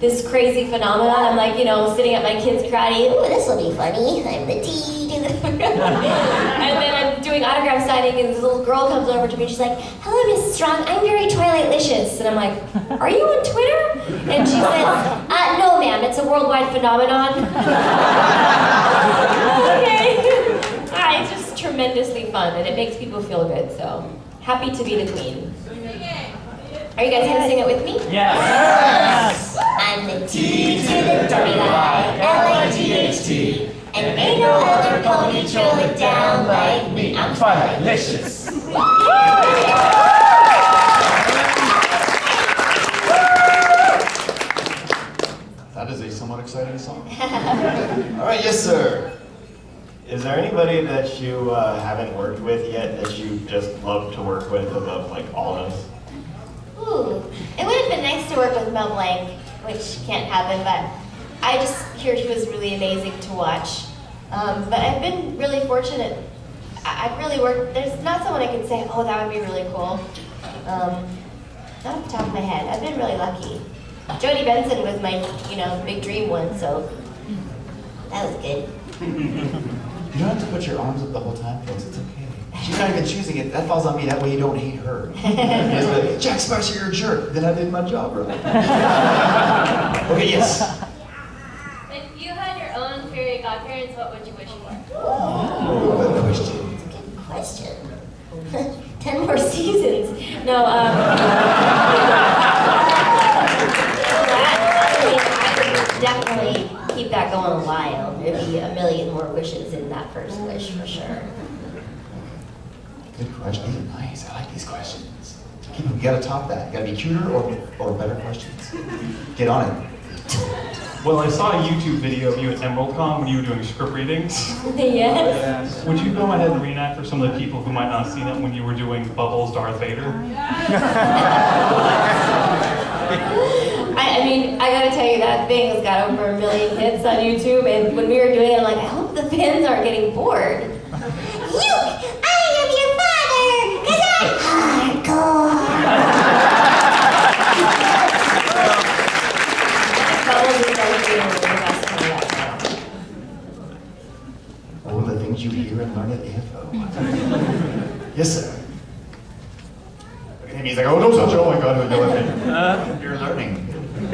this crazy phenomenon. I'm like, you know, sitting at my kids' karate, ooh, this will be funny. I'm the T to the and then I'm doing autograph signing, and this little girl comes over to me. She's like, hello, Miss Strong. I'm very Twilightlicious. And I'm like, are you on Twitter? And she says, no, ma'am. It's a worldwide phenomenon. Okay. It's just tremendously fun, and it makes people feel good. So happy to be the queen. Are you guys gonna sing it with me? Yes! I'm the T to the dirty I, L-A-G-H-T. And ain't no other pony troll it down like me. I'm Twilightlicious. That is a somewhat exciting song. All right, yes, sir. Is there anybody that you haven't worked with yet that you just love to work with above like all of us? Ooh, it would have been nice to work with Mel Blanc, which can't happen, but I just heard he was really amazing to watch. But I've been really fortunate. I've really worked, there's not someone I could say, oh, that would be really cool. Not off the top of my head. I've been really lucky. Jodie Benson was my, you know, big dream one, so that was good. You don't have to put your arms up the whole time, folks. It's okay. She's not even choosing it. That falls on me. That way you don't hate her. Just like, Jack Spicer, you're a jerk. Then I did my job right. Okay, yes. If you had your own fairy godparents, what would you wish for? Ooh, good question. That's a good question. 10 more seasons. No, I would definitely keep that going a while. There'd be a million more wishes in that first wish for sure. Good question. These are nice. I like these questions. You gotta top that. You gotta be cuter or better questions. Get on it. Well, I saw a YouTube video of you at EmeraldCon when you were doing script readings. Yes. Would you go ahead and reenact for some of the people who might not have seen it when you were doing Bubbles Darth Vader? I mean, I gotta tell you, that thing has got over 1 million hits on YouTube, and when we were doing it, I'm like, I hope the fans aren't getting bored. Luke, I am your father, because I'm hardcore. Bubbles is like being the best part of that show. All the things you hear and learn at AFO. Yes, sir. And he's like, oh, don't touch it. Oh my God, he'll yell at me. You're learning.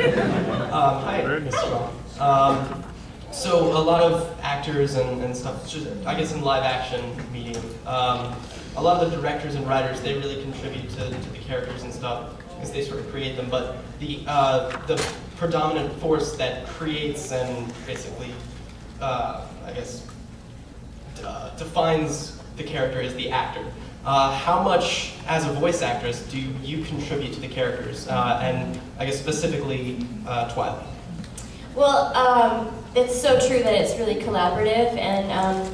Hi, Mr. Strong. So a lot of actors and stuff, just, I guess in live action medium, a lot of the directors and writers, they really contribute to the characters and stuff because they sort of create them. But the predominant force that creates and basically, I guess, defines the character is the actor. How much, as a voice actress, do you contribute to the characters, and I guess specifically Twilight? Well, it's so true that it's really collaborative, and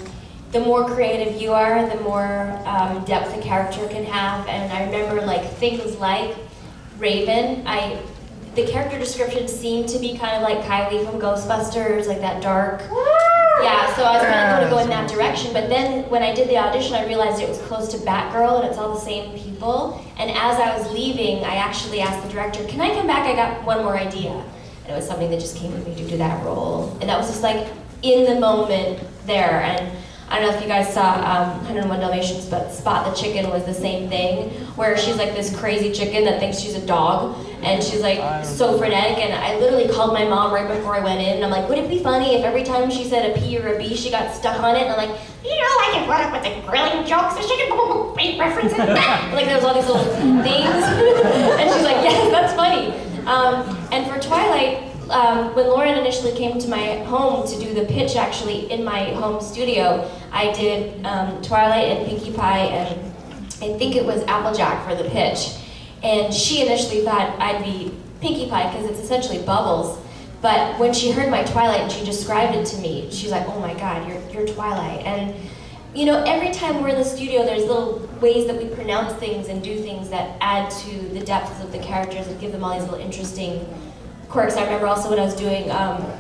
the more creative you are, the more depth a character can have. And I remember like things like Raven, the character description seemed to be kind of like Kylie from Ghostbusters, like that dark. Yeah, so I was kind of going to go in that direction, but then when I did the audition, I realized it was close to Batgirl, and it's all the same people. And as I was leaving, I actually asked the director, can I come back? I got one more idea. And it was something that just came with me to do that role. And that was just like in the moment there. And I don't know if you guys saw 101 Dalmatians, but Spot the Chicken was the same thing, where she's like this crazy chicken that thinks she's a dog, and she's like so frenetic, and I literally called my mom right before I went in, and I'm like, would it be funny if every time she said a P or a B, she got stuck on it, and I'm like, you know, I can run up with the grilling jokes, so she can make references, like there was all these little things, and she's like, yes, that's funny. And for Twilight, when Lauren initially came to my home to do the pitch, actually in my home studio, I did Twilight and Pinkie Pie, and I think it was Applejack for the pitch. And she initially thought I'd be Pinkie Pie because it's essentially Bubbles. But when she heard my Twilight and she described it to me, she's like, oh my God, you're Twilight. And you know, every time we're in the studio, there's little ways that we pronounce things and do things that add to the depths of the characters and give them all these little interesting quirks. I remember also when I was doing a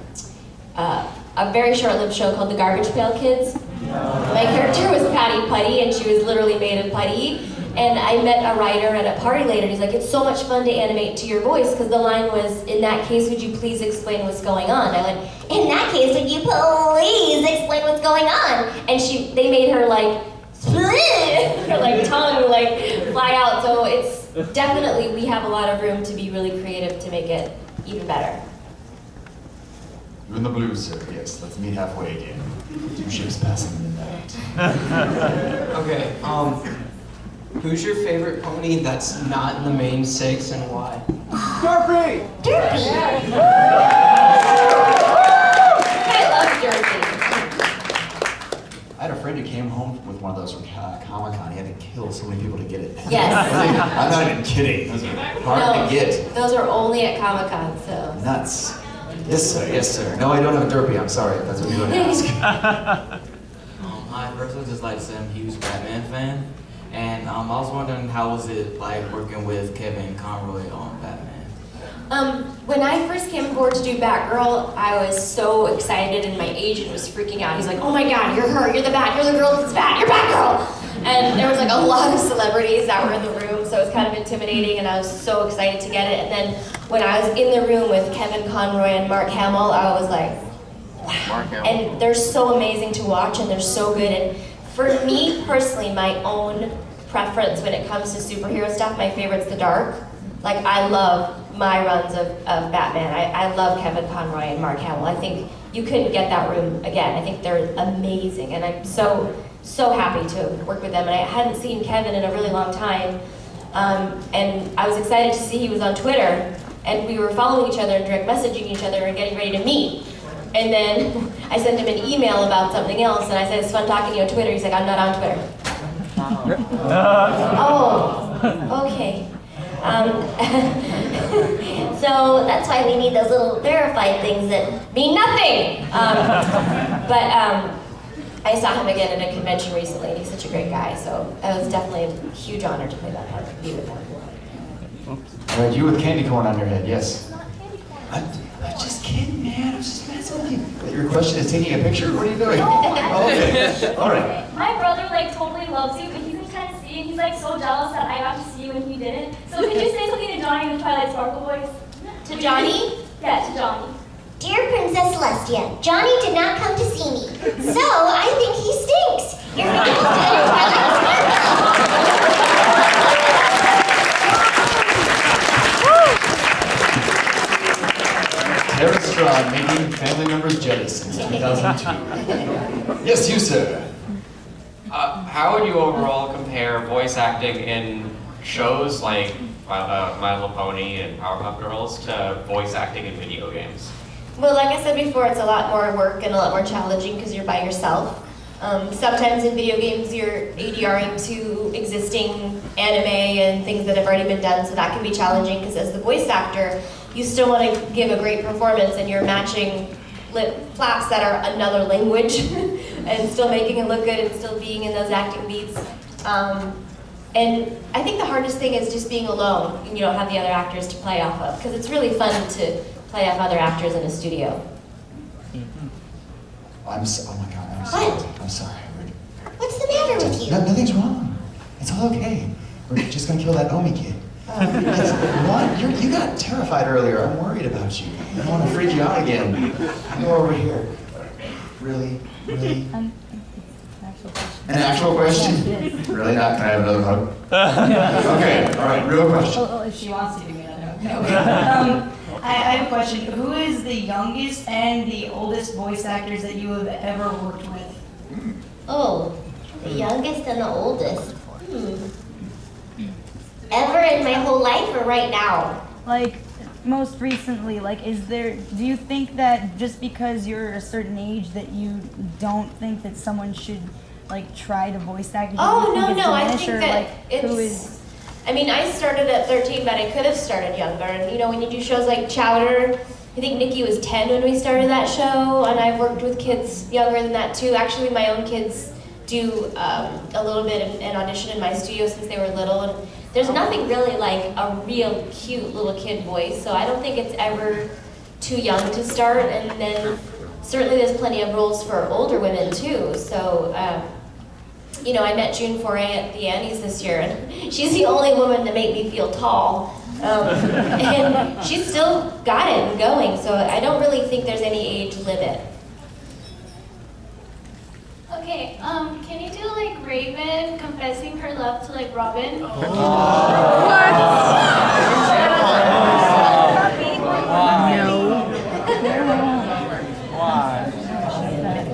very short-lived show called The Garbage Pail Kids. My character was Patty Putty, and she was literally made of putty. And I met a writer at a party later, and he's like, it's so much fun to animate to your voice, because the line was, in that case, would you please explain what's going on? I went, in that case, would you please explain what's going on? And they made her like, her like tongue like fly out. So it's definitely, we have a lot of room to be really creative to make it even better. You're in the blues, sir. Yes, let's meet halfway again. Two ships passing in the night. Okay, who's your favorite pony that's not in the main six and why? Derpy! Derpy! I love Derpy. I had a friend who came home with one of those from Comic-Con. He had to kill so many people to get it. Yes. I'm not even kidding. Those are hard to get. Those are only at Comic-Con, so. Nuts. Yes, sir. Yes, sir. No, I don't have a Derpy. I'm sorry. If that's what you're going to ask. Hi, first I'd just like to say I'm a huge Batman fan. And I was wondering, how was it like working with Kevin Conroy on Batman? When I first came aboard to do Batgirl, I was so excited, and my agent was freaking out. He's like, oh my God, you're her, you're the Bat, you're the girl that's Bat, you're Batgirl! And there was like a lot of celebrities that were in the room, so it was kind of intimidating, and I was so excited to get it. And then when I was in the room with Kevin Conroy and Mark Hamill, I was like, wow. And they're so amazing to watch, and they're so good. And for me personally, my own preference when it comes to superhero stuff, my favorite's the dark. Like, I love my runs of Batman. I love Kevin Conroy and Mark Hamill. I think you couldn't get that room again. I think they're amazing, and I'm so happy to work with them. And I hadn't seen Kevin in a really long time, and I was excited to see he was on Twitter, and we were following each other and direct messaging each other and getting ready to meet. And then I sent him an email about something else, and I said, it's fun talking to you on Twitter. He's like, I'm not on Twitter. Oh, okay. So that's why we need those little verified things that mean nothing. I saw him again at a convention recently, and he's such a great guy, so it was definitely a huge honor to play that part, be with him. All right, you with candy corn on your head, yes. I'm just kidding, man. I'm just messing with you. Your question is taking a picture? What are you doing? Oh, okay. All right. My brother like totally loves you, but he can kind of see it. He's like so jealous that I got to see you and he didn't. So could you say something to Johnny in the Twilight Sparkle voice? To Johnny? Yeah, to Johnny. Dear Princess Celestia, Johnny did not come to see me, so I think he stinks. You're Tara Strong making family members jealous since 2002. Yes, you, sir. How would you overall compare voice acting in shows like My Little Pony and Powerpuff Girls to voice acting in video games? Well, like I said before, it's a lot more work and a lot more challenging because you're by yourself. Sometimes in video games you're ADRing to existing anime and things that have already been done, so that can be challenging because as the voice actor, you still want to give a great performance and you're matching lip flaps that are another language and still making it look good and still being in those acting beats. And I think the hardest thing is just being alone and you don't have the other actors to play off of, because it's really fun to play off other actors in a studio. Oh my God, I'm sorry. What? I'm sorry. What's the matter with you? Nothing's wrong. It's all okay. We're just gonna kill that Omi kid. What? You got terrified earlier. I'm worried about you. I don't want to freak you out again. Go over here. Really? Really? An actual question? Really not? Can I have another hug? Okay, all right, real question. Oh, if she wants to give me another. Okay. I have a question. Who is the youngest and the oldest voice actors that you have ever worked with? Oh, the youngest and the oldest. Ever in my whole life or right now? Like, most recently, like, do you think that just because you're a certain age that you don't think that someone should, like, try to voice act? Oh, no, I think or, that like, it's... I mean, I started at 13, but I could have started younger. And, you know, when you do shows like Chowder, I think Nikki was 10 when we started that show, and I've worked with kids younger than that, too. Actually, my own kids do a little bit and audition in my studio since they were little. And there's nothing really like a real cute little kid voice, so I don't think it's ever too young to start. And then certainly there's plenty of roles for older women too. So I met June Foray at the Andes this year, and she's the only woman to make me feel tall. And she's still got it and going, so I don't really think there's any age limit. Okay, can you do like Raven confessing her love to like Robin?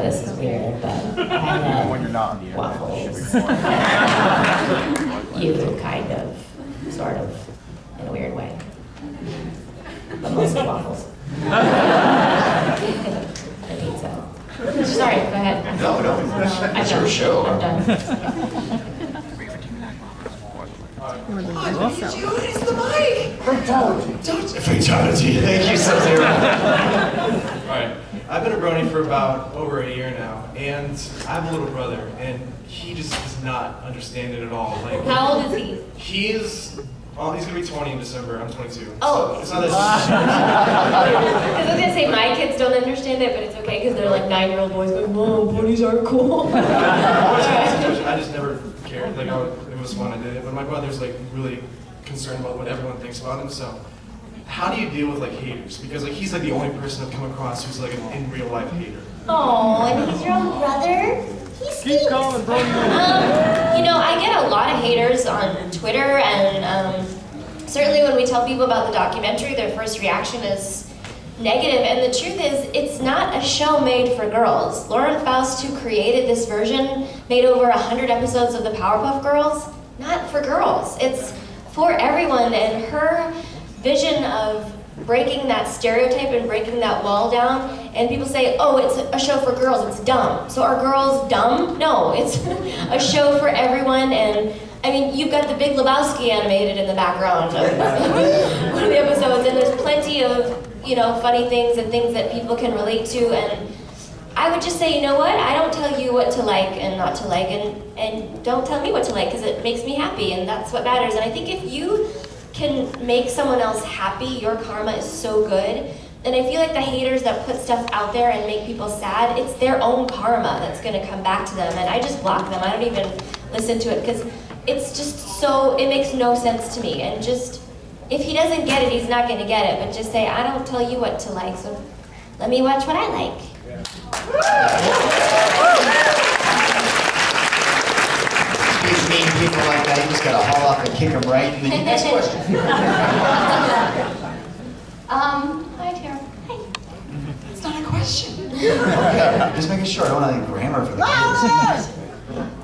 This is weird, but When you're not on the internet, waffles. You kind of, sort of, in a weird way. But mostly waffles. And pizza. Sorry, go ahead. No, it's your show. I'm done. Fatality. Thank you, Sub-Zero. Alright, I've been a brony for about over a year now, and I have a little brother, and he just does not understand it at all. Like, How old is he? he's gonna be 20 in December. I'm 22. Oh. So it's not that. Because I was gonna say my kids don't understand it, but it's okay because they're like 9-year-old boys going, "Whoa, ponies are cool." I just never cared. Like, it was fun. I did it, but my brother's like really concerned about what everyone thinks about him. So, how do you deal with like haters? Because like he's like the only person I've come across who's like an in real life hater. Oh, and he's your own brother? He stinks. I get a lot of haters on Twitter, and certainly when we tell people about the documentary, their first reaction is negative. And the truth is, it's not a show made for girls. Lauren Faust, who created this version, made over 100 episodes of the Powerpuff Girls. Not for girls. It's for everyone, and her vision of breaking that stereotype and breaking that wall down, and people say, oh, it's a show for girls, it's dumb. So are girls dumb? No, it's a show for everyone, and I mean, you've got the Big Lebowski animated in the background of one of the episodes, and there's plenty of, funny things and things that people can relate to, and I would just say, you know what, I don't tell you what to like and not to like, and don't tell me what to like, because it makes me happy, and that's what matters. And I think if you can make someone else happy, your karma is so good. And I feel like the haters that put stuff out there and make people sad, it's their own karma that's gonna come back to them. And I just block them. I don't even listen to it because it's just it makes no sense to me. And just, if he doesn't get it, he's not gonna get it. But just say, I don't tell you what to like, so let me watch what I like. These mean people like that, you just gotta haul off and kick them right in the next question. Hi, Tara. Hi. It's not a question. Okay, just making sure. I don't want any grammar for the kids.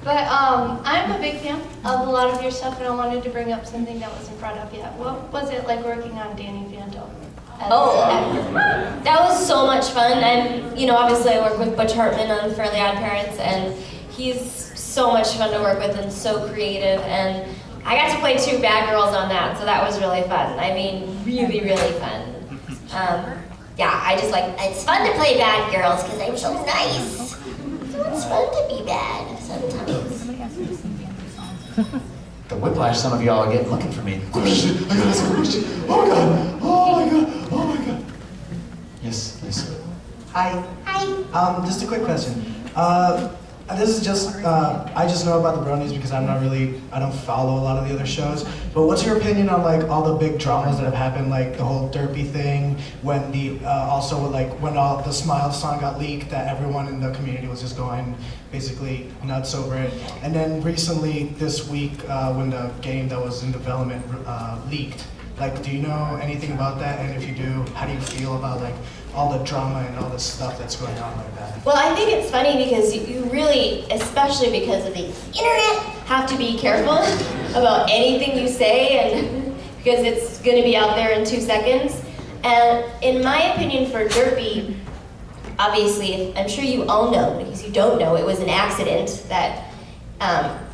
But I'm a big fan of a lot of your stuff, and I wanted to bring up something that wasn't brought up yet. What was it like working on Danny Phantom? That was so much fun. And, obviously I work with Butch Hartman on Fairly Odd Parents, and he's so much fun to work with and so creative. And I got to play 2 bad girls on that, so that was really fun. I mean, really, really fun. I just It's fun to play bad girls because I'm so nice. So it's fun to be bad sometimes. The whiplash some of y'all are getting looking for me. Question, I gotta ask a question. Oh my god, oh my god, oh my god. Yes, yes. Hi. Hi. Just a quick question. This is just, I just know about the Bronies because I don't follow a lot of the other shows. But what's your opinion on like all the big dramas that have happened, like the whole Derpy thing, when when all the Smile song got leaked, that everyone in the community was just going basically nuts over it. And then recently this week, when the game that was in development leaked, like, do you know anything about that? And if you do, how do you feel about like all the drama and all the stuff that's going on like that? Well, I think it's funny because you really, especially because of the internet, have to be careful about anything you say, and because it's going to be out there in 2 seconds. And in my opinion, for Derpy, obviously, I'm sure you all know, because you don't know, it was an accident that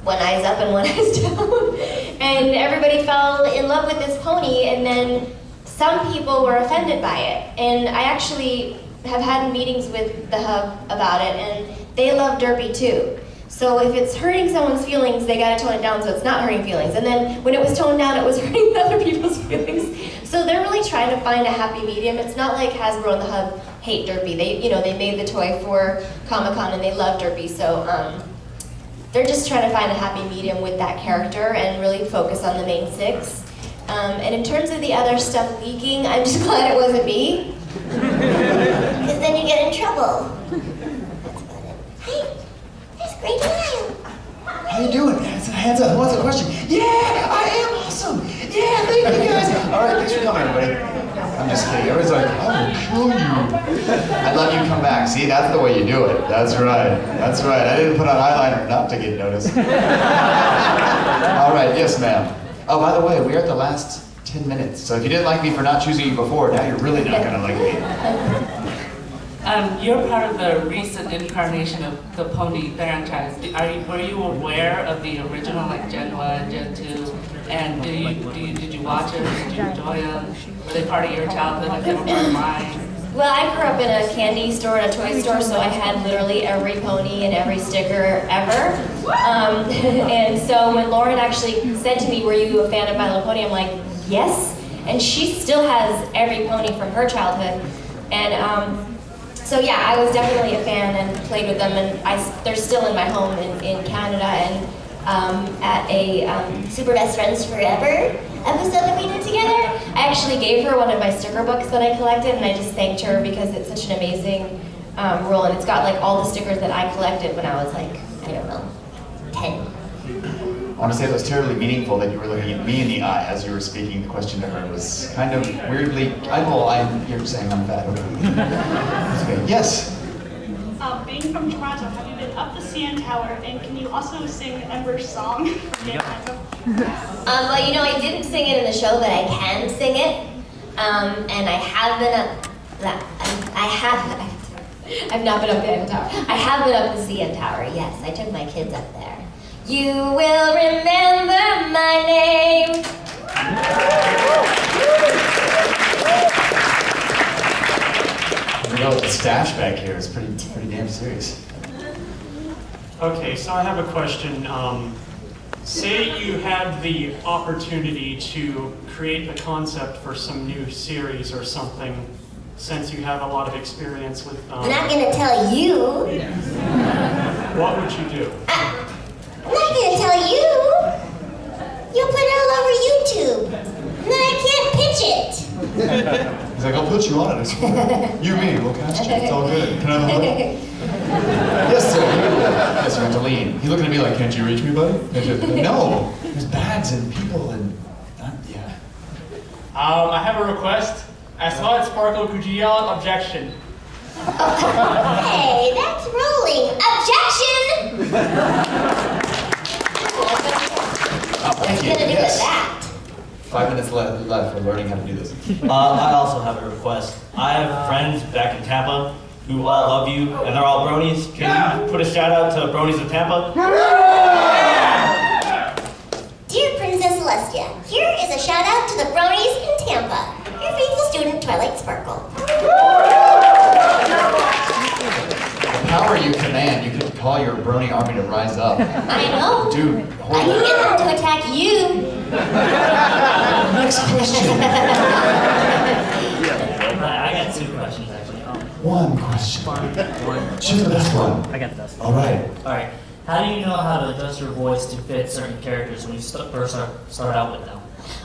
one eye's up and one eye's down, and everybody fell in love with this pony, and then some people were offended by it. And I actually have had meetings with the Hub about it, and they love Derpy too. So if it's hurting someone's feelings, they gotta tone it down so it's not hurting feelings. And then when it was toned down, it was hurting other people's feelings. So they're really trying to find a happy medium. It's not like Hasbro and the Hub hate Derpy. They made the toy for Comic-Con and they love Derpy. So they're just trying to find a happy medium with that character and really focus on the main 6. And in terms of the other stuff leaking, I'm just glad it wasn't me. Because then you get in trouble. That's about it. Hey, there's Great Denial. How you doing? Hands up. Who wants a question? Yeah, I am awesome. Yeah, thank you guys. All right, thanks for coming, everybody. I'm just kidding. Everybody's like, I will kill you. I love you. Come back. See, that's the way you do it. That's right. That's right. I didn't put on eyeliner not to get noticed. All right. Yes, ma'am. Oh, by the way, we are at the last 10 minutes. So if you didn't like me for not choosing you before, now you're really not gonna like me. You're part of the recent incarnation of the Pony franchise. Were you aware of the original, like Gen 1, Gen 2? And did you watch it? Did you enjoy them? Were they part of your childhood? Like they were part of mine? Well, I grew up in a candy store and a toy store, so I had literally every pony and every sticker ever. And so when Lauren actually said to me, "Were you a fan of My Little Pony?" I'm like, "Yes." And she still has every pony from her childhood. And so yeah, I was definitely a fan and played with them, and they're still in my home in Canada. And at a Super Best Friends Forever episode that we did together, I actually gave her one of my sticker books that I collected, and I just thanked her because it's such an amazing role, and it's got like all the stickers that I collected when I was like, I don't know, 10. I want to say it was terribly meaningful that you were looking at me in the eye as you were speaking. The question to her was kind of weirdly, you're saying I'm fat, okay. Okay. Yes? Being from Toronto, have you been up the CN Tower, and can you also sing Ember's song from Get Back? Well, you know, I didn't sing it in the show, but I can sing it. And I have been up, I've not been up the CN Tower. I have been up the CN Tower, yes. I took my kids up there. You will remember my name. You know, the stash back here is pretty damn serious. Okay, so I have a question. Say you had the opportunity to create the concept for some new series or something, since you have a lot of experience with I'm not going to tell you. what would you do? I'm not going to tell you. You'll put it all over YouTube. And then I can't pitch it. He's like, I'll put you on it. You, me, we'll cast you. It's all good. Can I have a look? Yes, sir. Yes, sir. To lean. He's looking at me like, can't you reach me, buddy? No. There's bags and people and yeah. I have a request. I saw it Sparkle. Could you yell out objection? Hey, that's rolling. Objection! Thank you. What's gonna do with that? 5 minutes left. We're learning how to do this. I also have a request. I have friends back in Tampa who all love you, and they're all bronies. Can you put a shout out to bronies of Tampa? Dear Princess Celestia, here is a shout out to the bronies in Tampa. Your faithful student, Twilight Sparkle. The power you command, you could call your brony army to rise up. I know. Dude, I can get them to attack you. Next question. I got 2 questions actually. One question. Choose the best one. I got the best one. All right. All right. How do you know how to adjust your voice to fit certain characters when you first start out with them?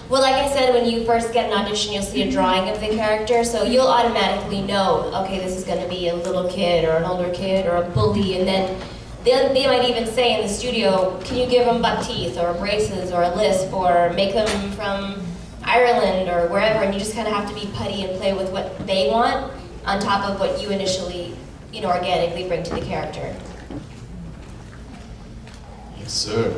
Well, like I said, when you first get an audition, you'll see a drawing of the character, so you'll automatically know, okay, this is going to be a little kid or an older kid or a bully, and then they might even say in the studio, can you give them buck teeth or braces or a lisp or make them from Ireland or wherever, and you just kind of have to be putty and play with what they want on top of what you initially, organically bring to the character. Yes, sir.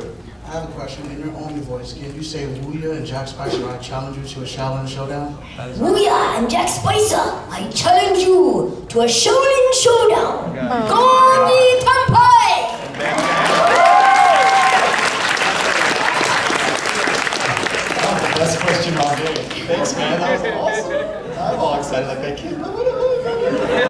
I have a question. In your own voice, can you say Wooya and Jack Spicer, I challenge you to a Shaolin showdown? Wooya and Jack Spicer, I challenge you to a Shaolin showdown. Goni Tampai! Best question all day. Thanks, man. That was awesome. I'm all excited like that kid.